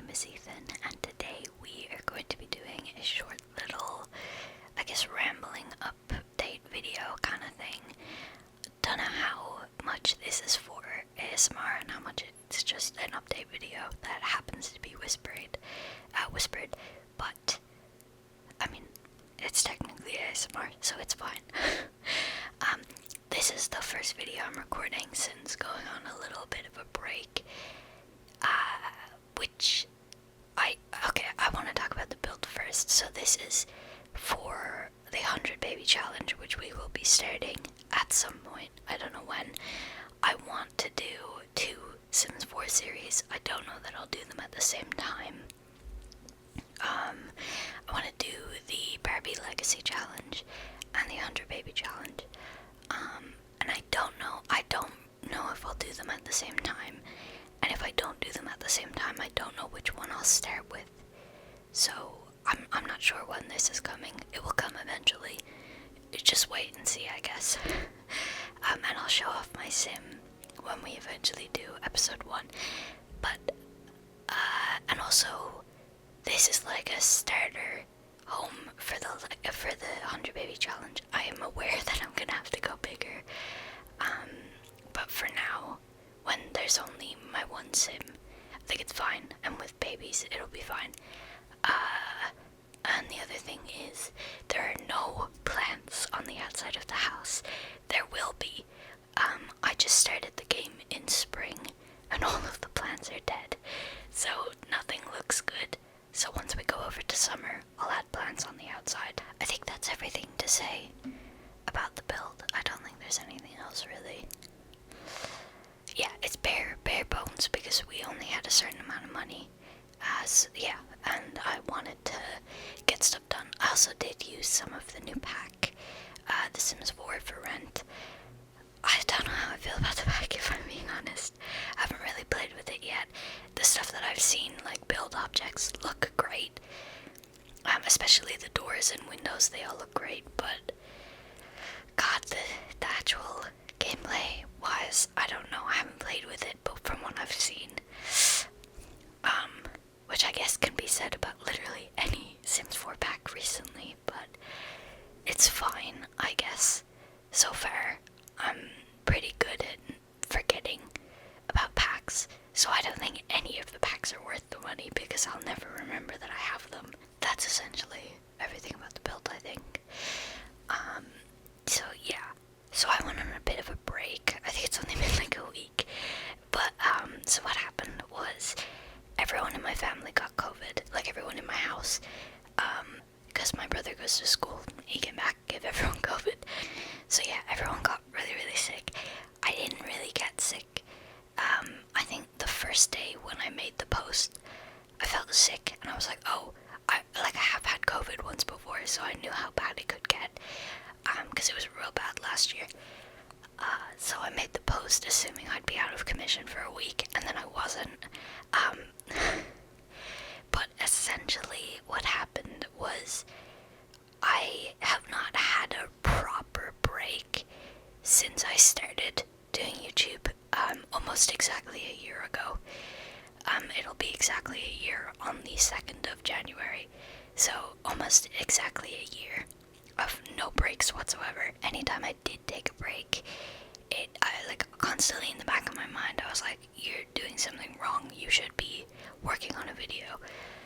name is Ethan, and today we are going to be doing a short little, I guess, rambling update video kind of thing. Don't know how much this is for ASMR and how much it's just an update video that happens to be whispered, but, I mean, it's technically ASMR, so it's fine. This is the first video I'm recording since going on a little bit of a break, which I want to talk about the build first. So this is for the 100 baby challenge, which we will be starting at some point. I don't know when. I want to do 2 Sims 4 series. I don't know that I'll do them at the same time. I want to do the Barbie Legacy Challenge and the 100 baby challenge. And I don't know if I'll do them at the same time. And if I don't do them at the same time, I don't know which one I'll start with. So I'm not sure when this is coming. It will come eventually. Just wait and see, I guess. And I'll show off my sim when we eventually do episode 1. But and also, this is like a starter home for the 100 baby challenge. I am aware that I'm gonna have to go bigger. But for now, when there's only my one sim, I think it's fine, and with babies it'll be fine. And the other thing is, there are no plants on the outside of the house. There will be. I just started the game in spring, and all of the plants are dead, so nothing looks good. So once we go over to summer, I'll add plants on the outside. I think that's everything to say about the build. I don't think there's anything else really. Yeah, it's bare bones because we only had a certain amount of money. And I wanted to get stuff done. I also did use some of the new pack, The Sims 4 for rent. I don't know how I feel about the pack, if I'm being honest. I haven't really played with it yet. The stuff that I've seen, like build objects, look great. Especially the doors and windows, they all look great, but God, the actual gameplay wise, I don't know. I haven't played with it, but from what I've seen, which I guess can be said about literally any Sims 4 pack recently, but it's fine, I guess. So far, I'm pretty good at forgetting about packs, so I don't think any of the packs are worth the money because I'll never remember that I have them. That's essentially everything about the build, I think. So yeah. So I went on a bit of a break. I think it's only been like a week. But, so what happened was everyone in my family got COVID. Like, everyone in my house. Because my brother goes to school. He came back, gave everyone COVID. So yeah, everyone got really, really sick. I didn't really get sick. I think the first day when I made the post, I felt sick. And I was like, oh, I have had COVID once before, so I knew how bad it could get. Because it was real bad last year. So I made the post assuming I'd be out of commission for a week, and then I wasn't. But essentially what happened was I have not had a proper break since I started doing YouTube, almost exactly a year ago. It'll be exactly a year on the 2nd of January, so almost exactly a year of no breaks whatsoever. Anytime I did take a break, constantly in the back of my mind, I was like, you're doing something wrong, you should be working on a video.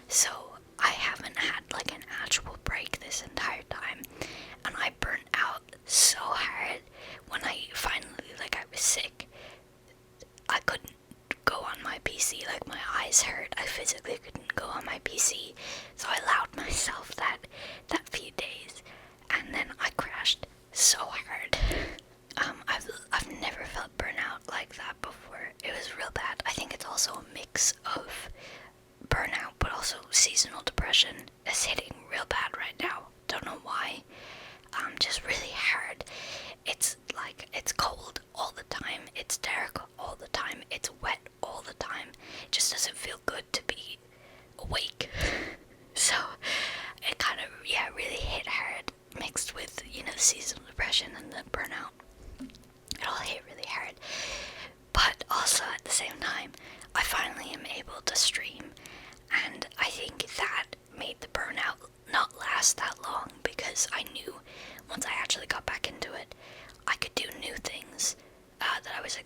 So I haven't had like an actual break this entire time, and I burnt out so hard when I finally, I was sick. I couldn't go on my PC, my eyes hurt, I physically couldn't go on my PC, so I allowed myself that few days, and then I crashed so hard. I've never felt burnout like that before. It was real bad. I think it's also a mix of burnout, but also seasonal depression is hitting real bad right now. Don't know why. Just really hard. It's cold all the time. It's dark all the time. It's wet all the time. It just doesn't feel good to be awake. So it kind of, really hit hard, mixed with, seasonal depression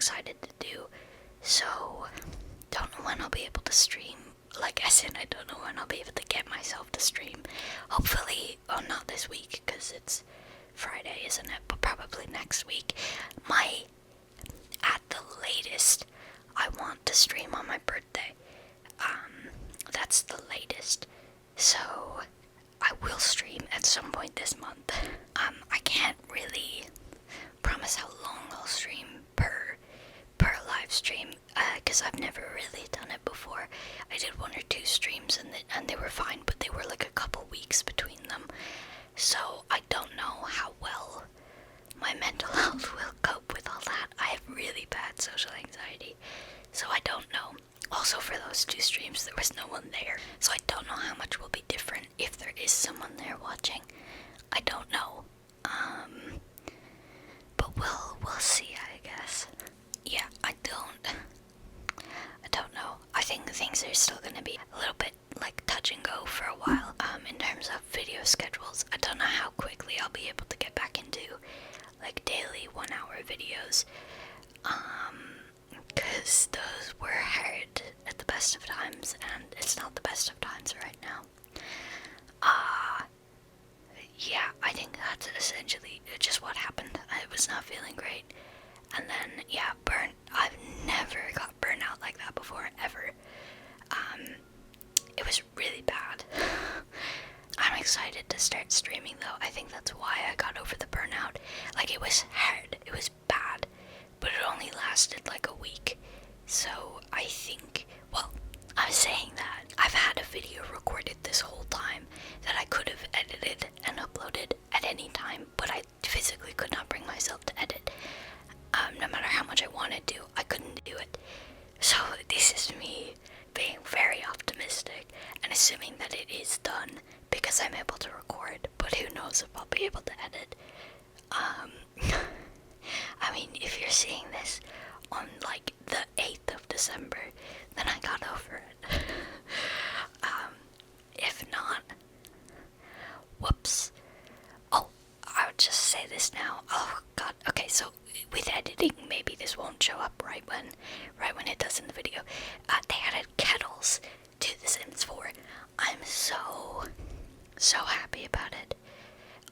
excited to do. So, don't know when I'll be able to stream. Like, as in, I don't know when I'll be able to get myself to stream. Hopefully, not this week, because it's Friday, isn't it? But probably next week. At the latest, I want to stream on my birthday. That's the latest. So, I will stream at some point this month. I can't really promise how long I'll stream per live stream, because I've never really done it before. I did 1 or 2 streams and they were fine, but they were like a couple weeks between them. So I don't know how well my mental health will cope with all that. I have really bad social anxiety, so I don't know. Also, for those 2 streams, there was no one there, so I don't know how much will be different if there is someone there watching. I don't know. But we'll see, I guess. Yeah, I don't know. I think things are still gonna be a little bit like touch and go for a while. In terms of video schedules, I don't know how quickly I'll be able to get back into like daily 1-hour videos. Because those were hard at the best of times, and it's not the best of times right now. Yeah, I think that's essentially just what happened. I was not feeling great. And then, yeah, I've never got burnout like that before, ever. It was really bad. I'm excited to start streaming, though. I think that's why I got over the burnout. Like, it was hard, it was bad, but it only lasted like a week. So, I think, well, I'm saying that I've had a video recorded this whole time that I could have edited and uploaded at any time, but I physically could not bring myself to edit. No matter how much I wanted to, I couldn't do it. So this is me being very optimistic and assuming that it is done because I'm able to record, but who knows if I'll be able to edit. I mean, if you're seeing this on like the 8th of December, then I got over it. If not, whoops. Oh, I would just say this now. Oh god, okay, so with editing, maybe this won't show up right when it does in the video. They added kettles to The Sims 4. I'm so happy about it.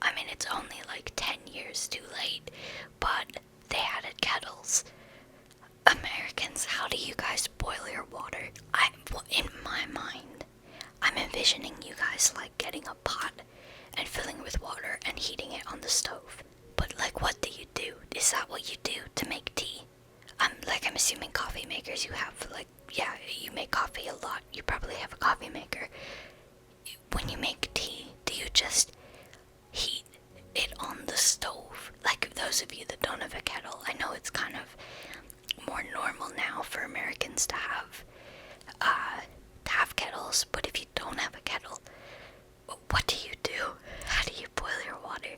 I mean, it's only like 10 years too late, but they added kettles. Americans, how do you guys boil your water? In my mind, I'm envisioning you guys like getting a pot and filling it with water and heating it on the stove. But like, what do you do? Is that what you do to make tea? I'm assuming coffee makers, you have like, yeah, you make coffee a lot. You probably have a coffee maker. When you make tea, do you just heat it on the stove? Like, those of you that don't have a kettle, I know it's kind of more normal now for Americans to have kettles, but if you don't have a kettle, what do you do? How do you boil your water?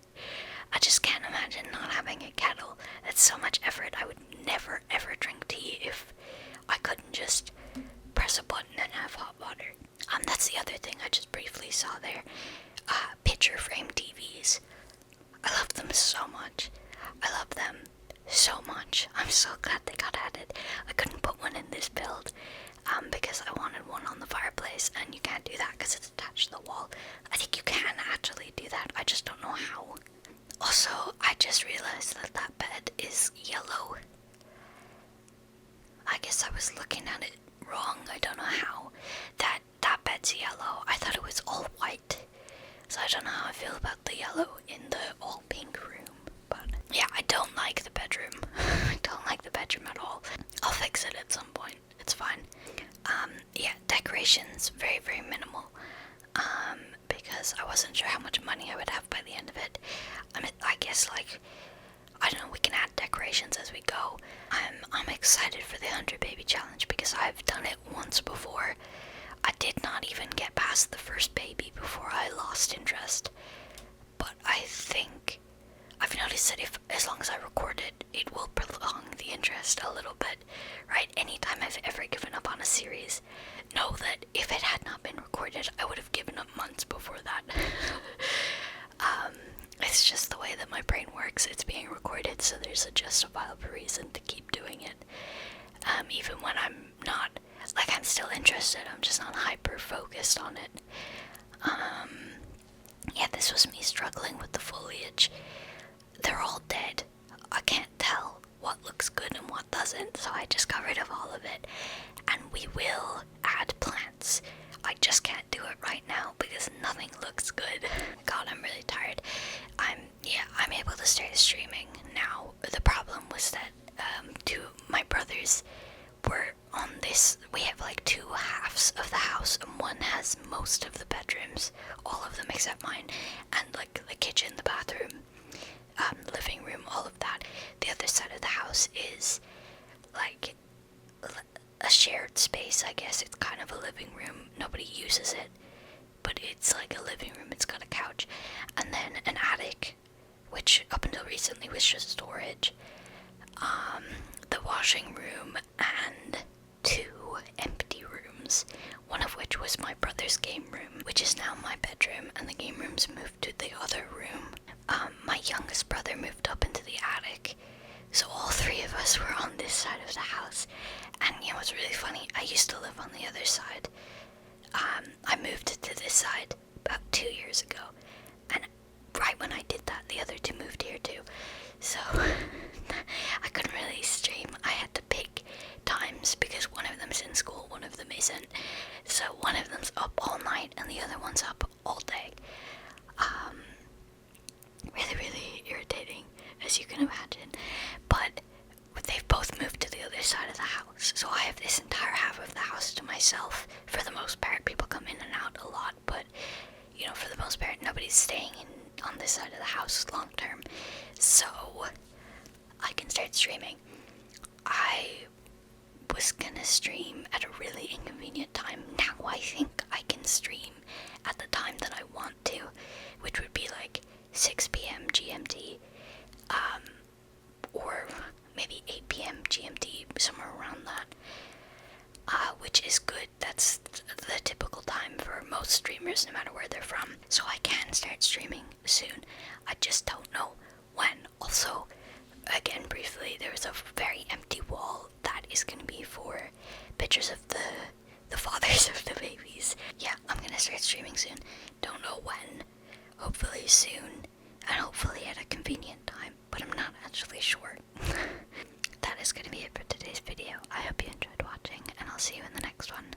I just can't imagine not having a kettle. That's so much effort. I would never ever drink tea if I couldn't just press a button and have hot water. That's the other thing I just briefly saw there. Picture frame TVs. I love them so much. I love them so much. I'm so glad they got added. I couldn't put one in this build because I wanted one on the fireplace, and you can't do that because it's attached to the wall. I think you can actually do that. I just don't know how. Also, I just realized that that bed is yellow. I guess I was looking at it wrong. I don't know how. That bed's yellow. I thought it was all white. So I don't know how I feel about the yellow in the all pink room. But yeah, I don't like the bedroom. I don't like the bedroom at all. I'll fix it at some point. It's fine. Yeah, decorations, very, very minimal. Because I wasn't sure how much money I would have by the end of it. I guess, like, I don't know, we can add decorations as we go. I'm excited for the 100 baby challenge because I've done it once before. I did not even get past the first baby before I lost interest. But I think I've noticed that as long as I record it, it will prolong the interest a little bit, right? Anytime I've ever given up on a series, know that if it had not been recorded, I would have given up months before that. It's just the way that my brain works. It's being recorded, so there's a justifiable reason to keep doing doing it. Even when I'm not, like, I'm still interested, I'm just not hyper focused on it. Yeah, this was me struggling with the foliage. They're all dead. I can't tell what looks good and what doesn't, so I just got rid of all of it. And we will add plants. I just can't do it right now because nothing looks good. God, I'm really tired. I'm able to start streaming now. The problem was that two of my brothers were on this. We have like two halves of the house, and one has most of the bedrooms, all of them except mine, and like the kitchen, the bathroom, living room, all of that. The other side of the house is like a shared space, I guess. It's kind of a living room. Nobody uses it, but it's like a living room. It's got a couch, and then an attic, which up until recently was just storage. The washing room and two empty rooms, one of which was my brother's game room, which is now my bedroom, and the game room's moved to the other room. My youngest brother moved up into the attic, so all three of us were on this side of the house. And you know what's really funny? I used to live on the other side. I moved to this side about 2 years ago, and right when I did that, the other two moved here too. So I couldn't really stream. I had to pick times because one of them's in school, one of them isn't. So one of them's up all night and the other one's up all day. Really, really irritating, as you can imagine. But they've both moved to the other side of the house, so I have this entire half of the house to myself. For the most part, people come in and out a lot, but you know, for the most part, nobody's staying on this side of the house long term. So I can start streaming. I was gonna stream at a really inconvenient time. Now I think I can stream at the time that I want to, which would be like 6 p.m. GMT, or maybe 8 p.m. GMT, somewhere around that, which is good. That's the typical time for most streamers, no matter where they're from. So I can start streaming soon. I just don't know when. Also, again, briefly, there's a very empty wall that is going to be for pictures of the fathers of the babies. Yeah, I'm going to start streaming soon. Don't know when. Hopefully soon, and hopefully at a convenient time, but I'm not actually sure.